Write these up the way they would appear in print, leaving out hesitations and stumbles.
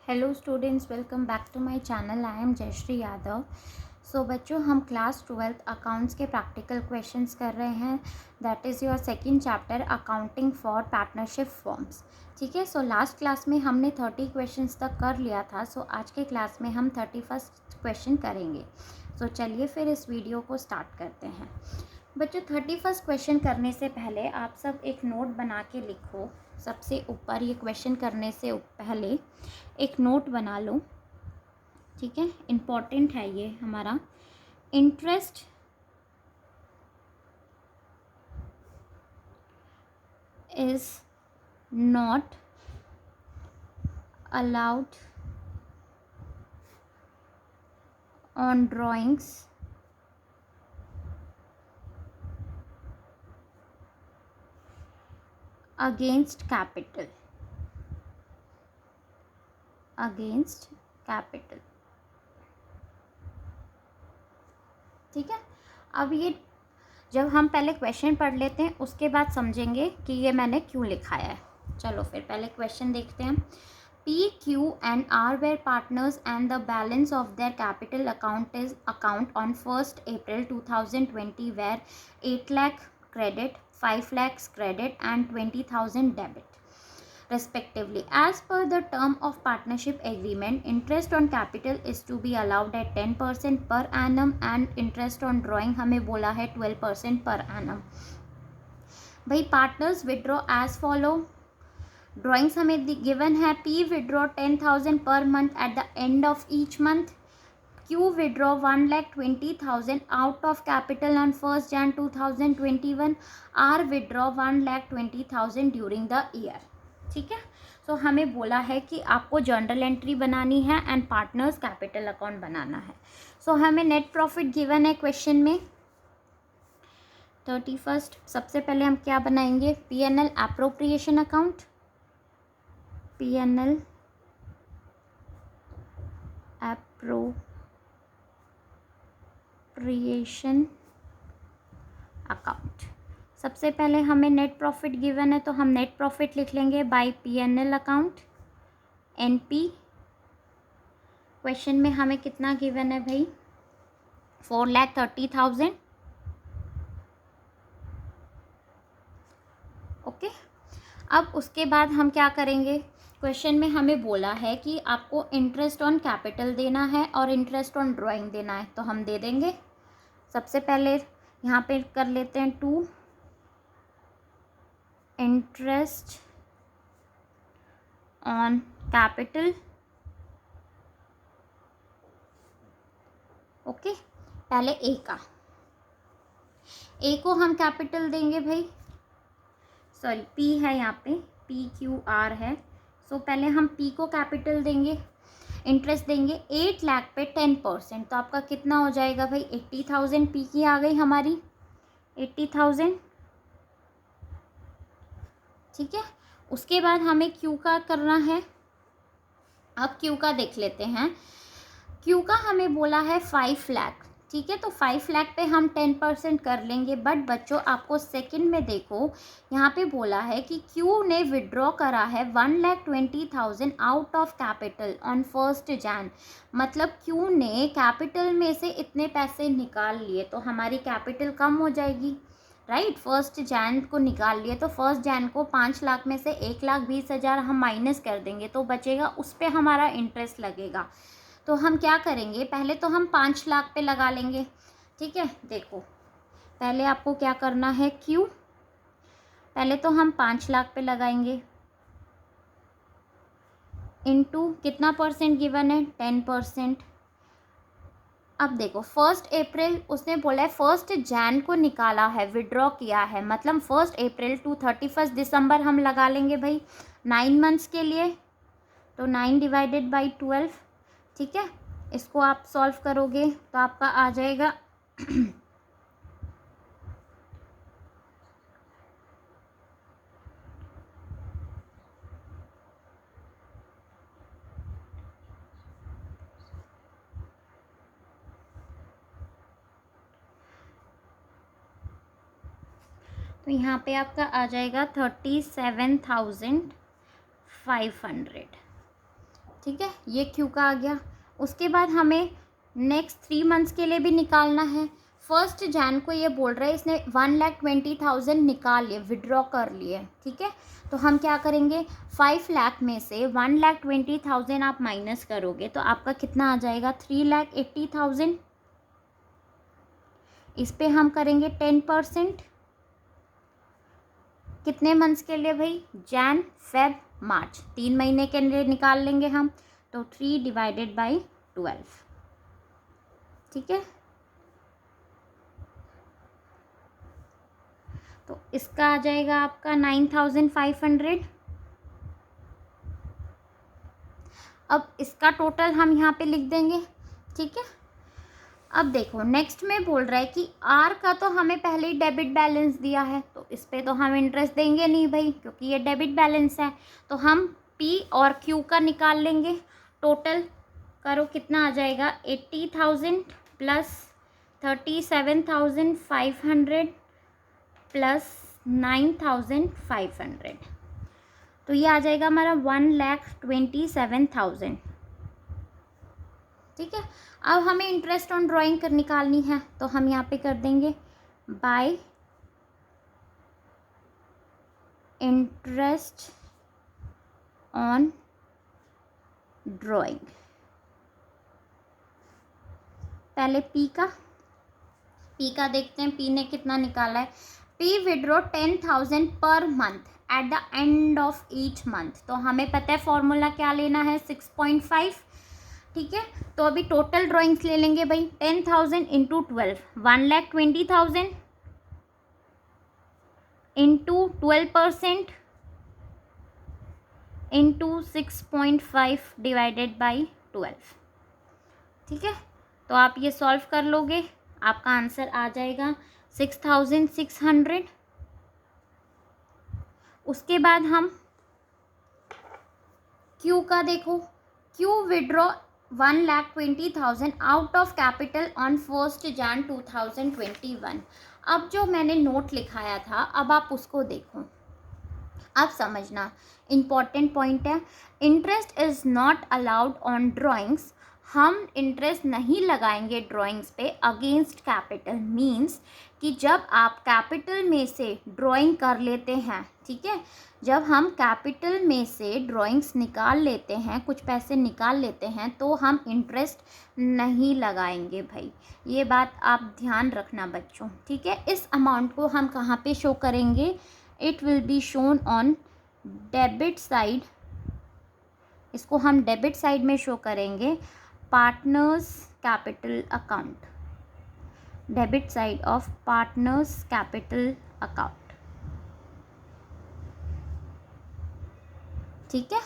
Hello students, welcome back to my channel. I am Jayshree Yadav. So बच्चों, हम class 12th accounts के practical questions कर रहे हैं। That is your second chapter, accounting for partnership forms. ठीक है। सो लास्ट क्लास में हमने 30 क्वेश्चंस तक कर लिया था। सो आज के क्लास में हम 31st क्वेश्चन करेंगे। सो चलिए फिर इस वीडियो को स्टार्ट करते हैं। बच्चों, 31st क्वेश्चन करने से पहले आप सब एक नोट बना के लिखो। सबसे ऊपर ये क्वेश्चन करने से पहले एक नोट बना लो। ठीक है, इम्पॉर्टेंट है ये हमारा। Interest is not allowed on drawings against capital. ठीक है। अब ये जब हम पहले क्वेश्चन पढ़ लेते हैं उसके बाद समझेंगे कि ये मैंने क्यों लिखाया है। चलो फिर पहले क्वेश्चन देखते हैं। P, Q and R were partners and the balance of their capital account on 1st April 2020 were 8 lakh credit, 5 lakhs credit and 20,000 debit respectively. As per the term of partnership agreement, interest on capital is to be allowed at 10% per annum and interest on drawing हमें बोला है 12% per annum. भाई partners withdraw as follow. Drawings हमें given है। P withdraw 10,000 per month at the end of each month. Q withdraw 1,20,000 out of capital on 1st Jan 2021. R withdraw 1,20,000 during the year. ठीक है। सो हमें बोला है कि आपको जर्नल एंट्री बनानी है एंड पार्टनर्स कैपिटल अकाउंट बनाना है। सो हमें नेट प्रॉफिट गिवन है क्वेश्चन में 31st। सबसे पहले हम क्या बनाएंगे? P&L appropriation account. P&L appropriation account. सबसे पहले हमें नेट प्रॉफिट गिवन है तो हम नेट प्रॉफिट लिख लेंगे bye P&L account NP। Question में हमें कितना गिवन है भाई? 4,30,000। ओके। अब उसके बाद हम क्या करेंगे? क्वेश्चन में हमें बोला है कि आपको इंटरेस्ट ऑन कैपिटल देना है और इंटरेस्ट ऑन ड्राइंग देना है, तो हम दे देंगे। सबसे पहले यहाँ पे कर लेते हैं 2 इंटरेस्ट ऑन कैपिटल। ओके, पहले ए को हम कैपिटल देंगे भाई। सॉरी, P है यहाँ पे, PQR है। सो पहले हम P को कैपिटल देंगे, इंटरेस्ट देंगे 8 लाख पे 10%। तो आपका कितना हो जाएगा भाई? 80,000 P की आ गई हमारी 80,000। ठीक है। उसके बाद हमें Q का करना है। अब Q का देख लेते हैं। Q का हमें बोला है 5 लाख। ठीक है, तो 5 लाख पे हम 10% कर लेंगे। बट बच्चों आपको सेकंड में देखो, यहाँ पे बोला है कि Q ने विड्रॉ करा है 1,20,000 out of capital on 1st Jan। मतलब Q ने कैपिटल में से इतने पैसे निकाल लिए तो हमारी कैपिटल कम हो जाएगी, राइट। 1st Jan को निकाल लिए तो 1st Jan को 5 लाख में से 1,20,000 हम माइनस कर देंगे तो बचेगा, उस पर हमारा इंटरेस्ट लगेगा। तो हम क्या करेंगे? पहले तो हम 5 लाख पे लगा लेंगे। ठीक है, देखो पहले आपको क्या करना है? Q पहले तो हम 5 लाख पे लगाएंगे इनटू कितना परसेंट गिवन है? 10%। अब देखो 1st अप्रैल उसने बोला है 1st Jan को निकाला है, विड्रॉ किया है, मतलब 1st अप्रैल टू 31st दिसंबर हम लगा लेंगे भाई 9 मंथ्स के लिए। तो 9 डिवाइडेड बाई 12। ठीक है, इसको आप सॉल्व करोगे तो आपका आ जाएगा तो यहाँ पे आपका आ जाएगा 37,500। ठीक है, ये क्यू का आ गया। उसके बाद हमें नेक्स्ट 3 मंथ्स के लिए भी निकालना है। 1 जैन को ये बोल रहा है इसने 1,20,000 निकाल लिए, विड्रॉ कर लिए, ठीक है। तो हम क्या करेंगे, 5 लाख में से 1,20,000 आप माइनस करोगे तो आपका कितना आ जाएगा, 3,80,000। इस पे हम करेंगे 10%। कितने मंथ्स के लिए भाई, जैन फेब मार्च, 3 महीने के लिए निकाल लेंगे हम। तो 3/12, ठीक है। तो इसका आ जाएगा आपका 9,500। अब इसका टोटल हम यहाँ पे लिख देंगे, ठीक है। अब देखो नेक्स्ट में बोल रहा है कि आर का तो हमें पहले ही डेबिट बैलेंस दिया है, तो इस पे तो हम इंटरेस्ट देंगे नहीं भाई, क्योंकि ये डेबिट बैलेंस है। तो हम पी और क्यू का निकाल लेंगे। टोटल करो कितना आ जाएगा, 80,000 प्लस 37,500 प्लस 9,500, तो ये आ जाएगा हमारा 1,27,000, ठीक है। अब हमें इंटरेस्ट ऑन ड्राइंग कर निकालनी है, तो हम यहाँ पे कर देंगे बाय इंटरेस्ट ऑन ड्राइंग। पहले पी का देखते हैं, पी ने कितना निकाला है। P withdraw 10,000 per month at the end of each month. तो हमें पता है फॉर्मूला क्या लेना है, 6.5, ठीक है। तो अभी टोटल ड्राइंग्स ले लेंगे भाई, 10,000 into 12, 1,20,000 into 12% into 6.5 divided by 12, ठीक है। तो आप ये सॉल्व कर लोगे, आपका आंसर आ जाएगा 6,600। उसके बाद हम क्यू का देखो, Q withdraw 1,20,000 out of capital on 1 Jan 2021। अब जो मैंने नोट लिखाया था, अब आप उसको देखो, अब समझना, इम्पॉर्टेंट पॉइंट है। Interest is not allowed on drawings. हम इंटरेस्ट नहीं लगाएंगे ड्राइंग्स पे अगेंस्ट कैपिटल। मीन्स कि जब आप कैपिटल में से ड्राइंग कर लेते हैं, ठीक है, जब हम कैपिटल में से ड्राइंग्स निकाल लेते हैं, कुछ पैसे निकाल लेते हैं, तो हम इंटरेस्ट नहीं लगाएंगे भाई। ये बात आप ध्यान रखना बच्चों, ठीक है। इस अमाउंट को हम कहाँ पे शो करेंगे, it will be shown on debit side. इसको हम डेबिट साइड में शो करेंगे, partners capital account, debit side of partners capital account, ठीक है।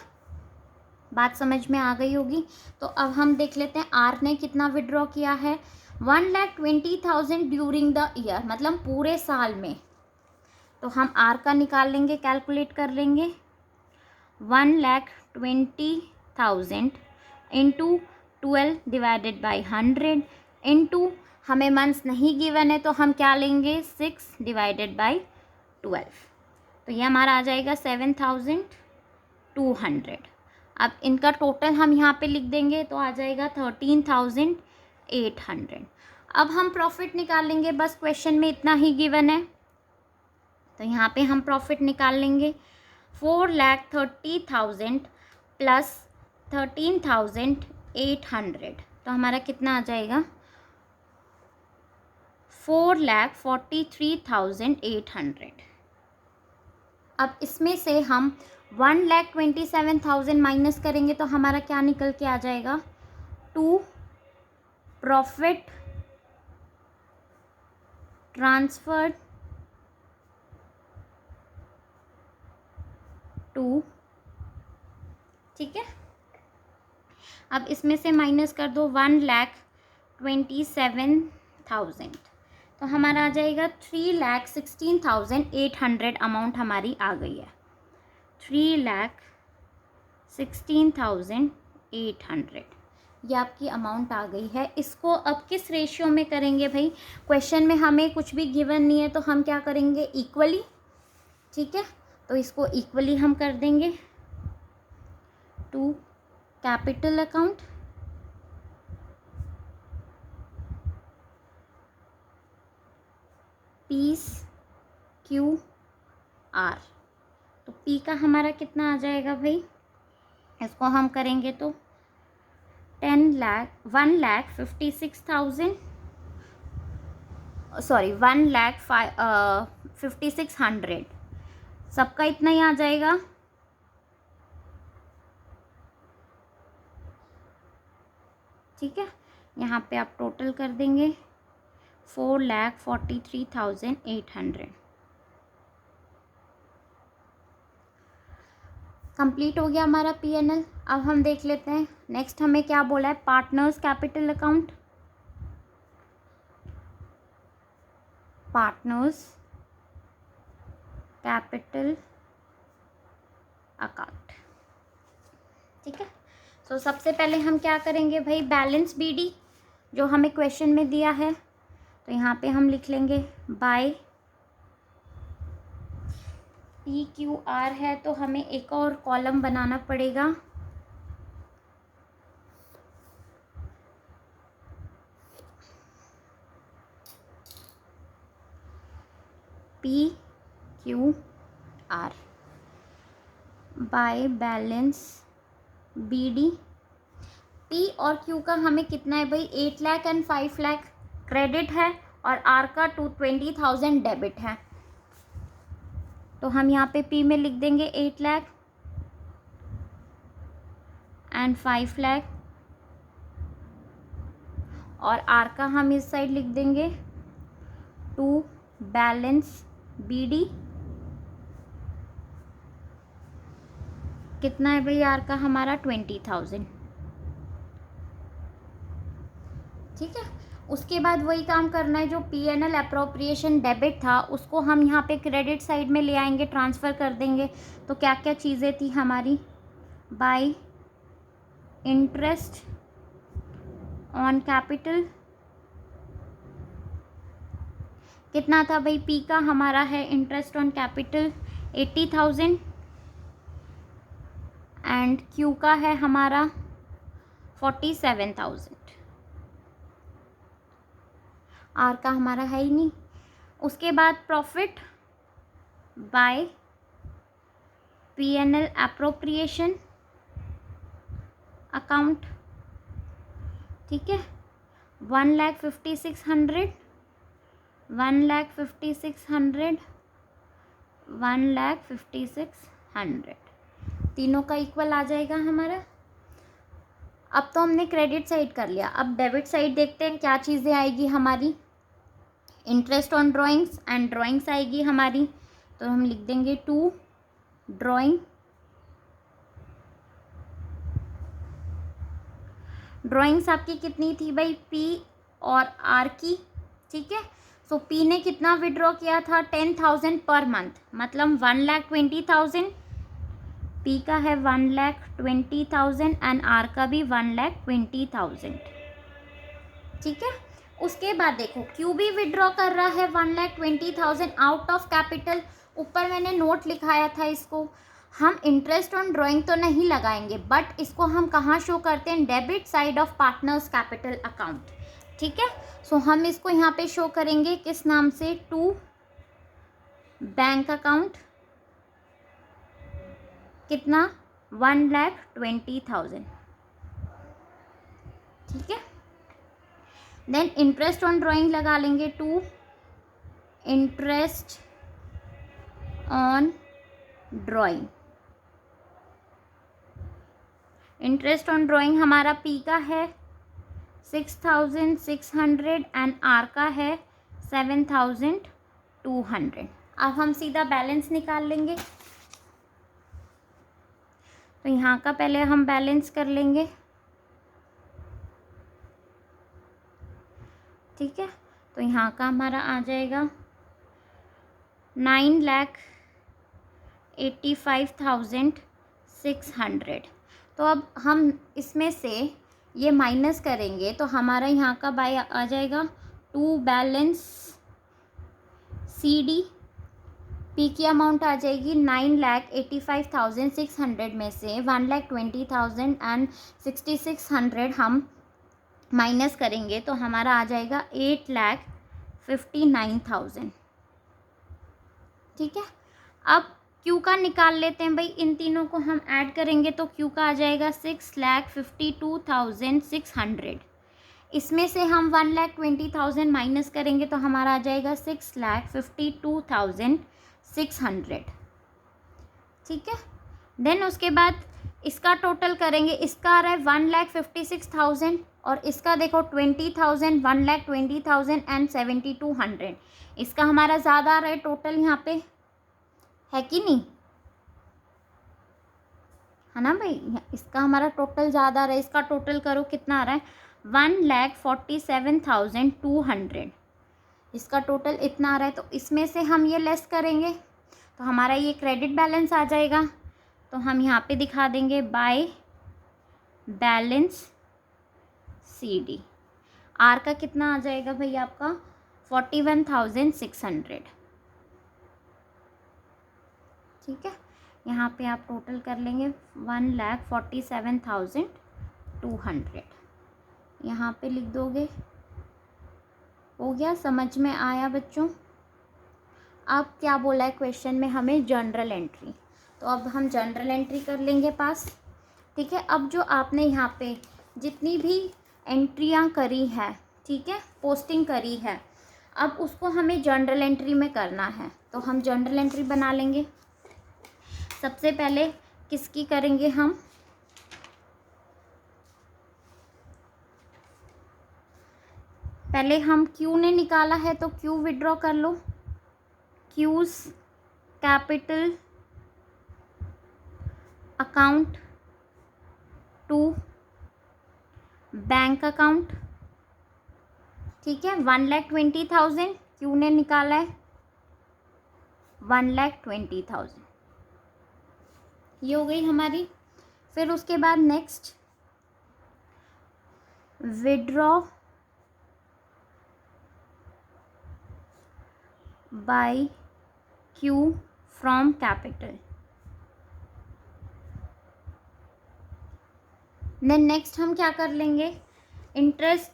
बात समझ में आ गई होगी। तो अब हम देख लेते हैं आर ने कितना विड्रॉ किया है, 1,20,000 ड्यूरिंग द ईयर, मतलब पूरे साल में। तो हम आर का निकाल लेंगे, कैलकुलेट कर लेंगे, 1,20,000 इंटू 12 डिवाइडेड बाई 100 इंटू, हमें मंथ्स नहीं गिवन है तो हम क्या लेंगे, 6 डिवाइडेड बाई 12। तो ये हमारा आ जाएगा 7,200। अब इनका टोटल हम यहाँ पे लिख देंगे तो आ जाएगा 13,800। अब हम प्रॉफिट निकाल लेंगे, बस क्वेश्चन में इतना ही गिवन है, तो यहाँ पे हम प्रॉफिट निकाल लेंगे। 4,30,000 प्लस 13,800, तो हमारा कितना आ जाएगा, 4,43,800। अब इसमें से हम 1,27,000 माइनस करेंगे तो हमारा क्या निकल के आ जाएगा, टू प्रॉफिट ट्रांसफर्ड टू, ठीक है। अब इसमें से माइनस कर दो 1,27,000, तो हमारा आ जाएगा 3,16,800 अमाउंट हमारी आ गई है, 3,16,800 ये आपकी अमाउंट आ गई है। इसको अब किस रेशियो में करेंगे भाई, क्वेश्चन में हमें कुछ भी गिवन नहीं है तो हम क्या करेंगे, इक्वली, ठीक है। तो इसको इक्वली हम कर देंगे, 2 capital account, P's Q R. तो पी का हमारा कितना आ जाएगा भाई, इसको हम करेंगे तो 1,56,000 सॉरी 1,56,100 सबका इतना ही आ जाएगा। ठीक है, यहाँ पे आप टोटल कर देंगे 4,43,800। कंप्लीट हो गया हमारा P&L। अब हम देख लेते हैं नेक्स्ट हमें क्या बोला है, partners capital account. Partners capital account. ठीक है, तो सबसे पहले हम क्या करेंगे भाई, बैलेंस BD जो हमें क्वेश्चन में दिया है, तो यहाँ पे हम लिख लेंगे बाय PQR है, तो हमें एक और कॉलम बनाना पड़ेगा। PQR by balance BD। P और Q का हमें कितना है भाई, 8 लाख एंड 5 लाख क्रेडिट है और R का 20,000 डेबिट है। तो हम यहाँ पे P में लिख देंगे 8 लाख एंड 5 लाख और R का हम इस साइड लिख देंगे 2 बैलेंस BD। कितना है भाई R का हमारा 20,000। ठीक है, उसके बाद वही काम करना है, जो P&L अप्रोप्रिएशन डेबिट था उसको हम यहाँ पे क्रेडिट साइड में ले आएंगे, ट्रांसफ़र कर देंगे। तो क्या क्या चीज़ें थी हमारी, बाय इंटरेस्ट ऑन कैपिटल कितना था भाई, P का हमारा है interest on capital 80,000 and Q का है हमारा 47,000। R का हमारा है ही नहीं। उसके बाद profit by P&L appropriation account. ठीक है, 1,56,100 1,56,100 1,56,100 तीनों का इक्वल आ जाएगा हमारा। अब तो हमने क्रेडिट साइड कर लिया, अब डेबिट साइड देखते हैं क्या चीज़ें आएगी हमारी। Interest on drawings and drawings आएगी हमारी, तो हम लिख देंगे 2 ड्राइंग। ड्राइंग्स आपकी कितनी थी भाई, P और R की। ठीक है, सो P ने कितना विड्रॉ किया था, 10,000 पर मंथ, मतलब 1,20,000। P का है 1,20,000 एंड R का भी 1,20,000। ठीक है, उसके बाद देखो Q भी विड्रॉ कर रहा है 1,20,000 आउट ऑफ कैपिटल। ऊपर मैंने नोट लिखाया था, इसको हम इंटरेस्ट ऑन ड्राइंग तो नहीं लगाएंगे, बट इसको हम कहाँ शो करते हैं, debit side of partners capital account. ठीक है, सो हम इसको यहाँ पे शो करेंगे किस नाम से, 2 बैंक अकाउंट। कितना, 1,20,000। ठीक है, देन इंटरेस्ट ऑन ड्राइंग लगा लेंगे 2 interest on drawing. Interest on drawing हमारा P का है 6,600 एंड R का है 7,200। अब हम सीधा बैलेंस निकाल लेंगे, तो यहाँ का पहले हम बैलेंस कर लेंगे। ठीक है, तो यहाँ का हमारा आ जाएगा 9,85,600। तो अब हम इसमें से ये माइनस करेंगे तो हमारा यहाँ का बाय आ जाएगा 2 बैलेंस CD। P पी की अमाउंट आ जाएगी 9,85,600 में से 1,20,000 एंड 6,600 हम माइनस करेंगे तो हमारा आ जाएगा 8,59,000। ठीक है, अब क्यू का निकाल लेते हैं भाई, इन तीनों को हम ऐड करेंगे तो क्यू का आ जाएगा 6,52,600। इसमें से हम 1,20,000 माइनस करेंगे तो हमारा आ जाएगा 6,52,600। ठीक है, देन उसके बाद इसका टोटल करेंगे, इसका आ रहा है 1,56,000 और इसका देखो 20,000, 1,20,000 एंड 7,200। इसका हमारा ज़्यादा आ रहा है टोटल यहाँ पे, है कि नहीं, है ना भाई, इसका हमारा टोटल ज़्यादा आ रहा है। इसका टोटल करो कितना आ रहा है 1,47,200। इसका टोटल इतना आ रहा है तो इसमें से हम ये लेस करेंगे तो हमारा ये क्रेडिट बैलेंस आ जाएगा। तो हम यहाँ पे दिखा देंगे बाय बैलेंस CD। आर का कितना आ जाएगा भाई आपका 41,600। ठीक है, यहाँ पे आप टोटल कर लेंगे 1,47,200, यहाँ पे लिख दोगे। हो गया, समझ में आया बच्चों। अब क्या बोला है क्वेश्चन में हमें, जनरल एंट्री। तो अब हम जनरल एंट्री कर लेंगे पास। ठीक है, अब जो आपने यहाँ पे जितनी भी एंट्रियाँ करी है, ठीक है, पोस्टिंग करी है, अब उसको हमें जनरल एंट्री में करना है। तो हम जनरल एंट्री बना लेंगे। सबसे पहले किसकी करेंगे हम, पहले हम क्यू ने निकाला है तो क्यू विड्रॉ कर लो। Q's capital account to bank account. ठीक है, 1,20,000 क्यू ने निकाला है, 1,20,000 ये हो गई हमारी। फिर उसके बाद next withdraw by Q from capital. Then next हम क्या कर लेंगे, इंटरेस्ट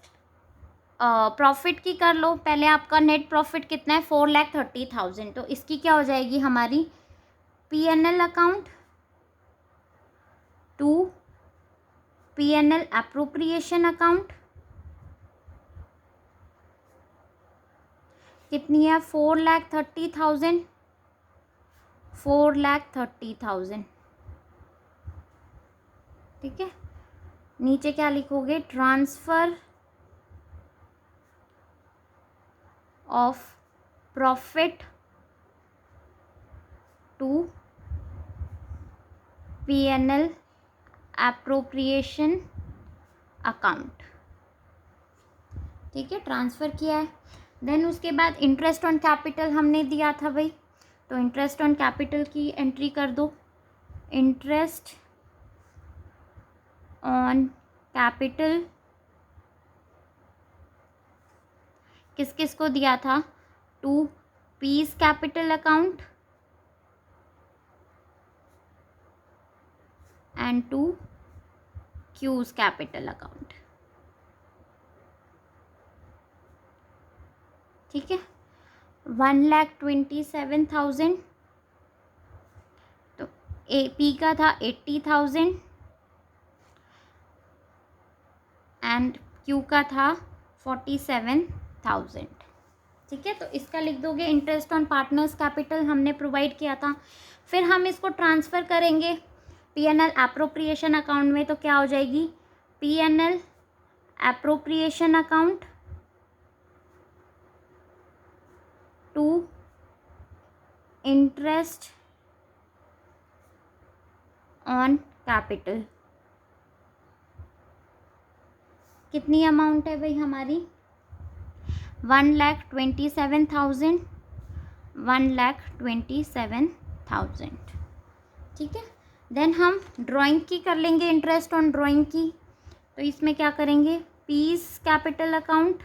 प्रॉफिट की कर लो। पहले आपका नेट प्रॉफिट कितना है 4,30,000, तो इसकी क्या हो जाएगी हमारी PNL account to PNL appropriation account. कितनी है 4,30,000, 4,30,000। ठीक है, नीचे क्या लिखोगे, transfer of profit to PNL appropriation account. ठीक है, ट्रांसफ़र किया है। देन उसके बाद इंटरेस्ट ऑन कैपिटल हमने दिया था भाई, तो इंटरेस्ट ऑन कैपिटल की एंट्री कर दो। इंटरेस्ट ऑन कैपिटल किस किस को दिया था, to P's capital account and to Q's capital account. ठीक है, 1,27,000, तो पी का था 80,000 एंड क्यू का था 47,000। ठीक है, तो इसका लिख दोगे इंटरेस्ट ऑन पार्टनर्स कैपिटल हमने प्रोवाइड किया था। फिर हम इसको ट्रांसफ़र करेंगे PNL एप्रोप्रिएशन अकाउंट में, तो क्या हो जाएगी PNL appropriation account to interest on capital. कितनी अमाउंट है भाई हमारी 1,27,000, 1,27,000। ठीक है, देन हम ड्राइंग की कर लेंगे, इंटरेस्ट ऑन ड्राइंग की। तो इसमें क्या करेंगे, P's capital account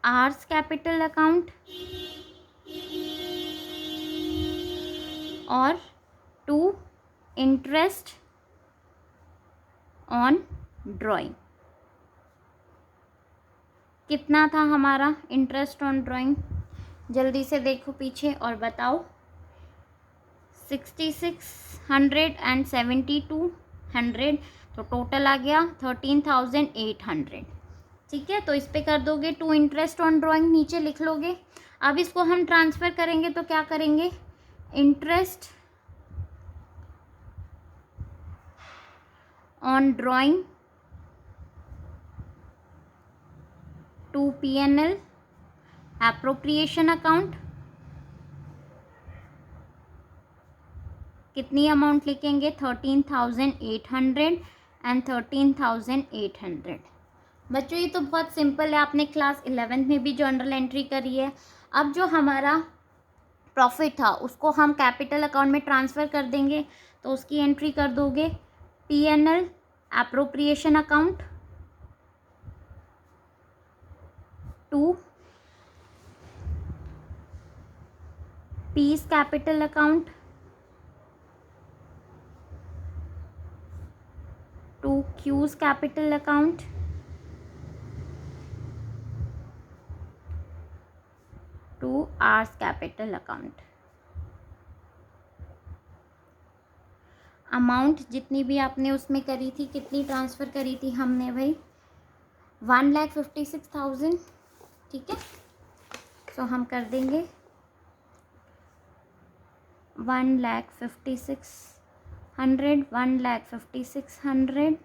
R's capital account और 2 इंटरेस्ट ऑन ड्राइंग। कितना था हमारा इंटरेस्ट ऑन ड्राइंग? जल्दी से देखो पीछे और बताओ। 6600 एंड 7200, तो टोटल आ गया 13,800। ठीक है, तो इस पे कर दोगे 2 इंटरेस्ट ऑन ड्राइंग, नीचे लिख लोगे। अब इसको हम ट्रांसफ़र करेंगे तो क्या करेंगे? Interest on drawing to P&L appropriation account. कितनी अमाउंट लिखेंगे? 13,800 एंड 13,800। बच्चों ये तो बहुत सिंपल है, आपने क्लास 11th में भी जर्नल एंट्री करी है। अब जो हमारा प्रॉफिट था उसको हम कैपिटल अकाउंट में ट्रांसफ़र कर देंगे, तो उसकी एंट्री कर दोगे P&L appropriation account to P's capital account to Q's capital account to R's capital account. Amount जितनी भी आपने उसमें करी थी, कितनी ट्रांसफ़र करी थी हमने भाई? 1,56,000। ठीक है, तो हम कर देंगे 1,56,000, 1,56,000,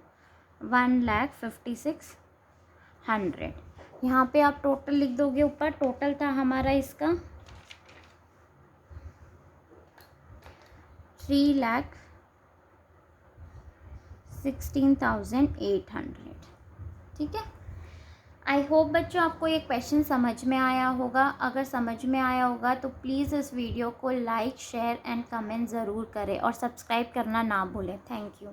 1,56,000। यहाँ पे आप टोटल लिख दोगे ऊपर। टोटल था हमारा इसका 3,16,800। ठीक है, आई होप बच्चों आपको ये क्वेश्चन समझ में आया होगा। अगर समझ में आया होगा तो प्लीज़ इस वीडियो को लाइक, शेयर एंड कमेंट ज़रूर करें और सब्सक्राइब करना ना भूलें। Thank you.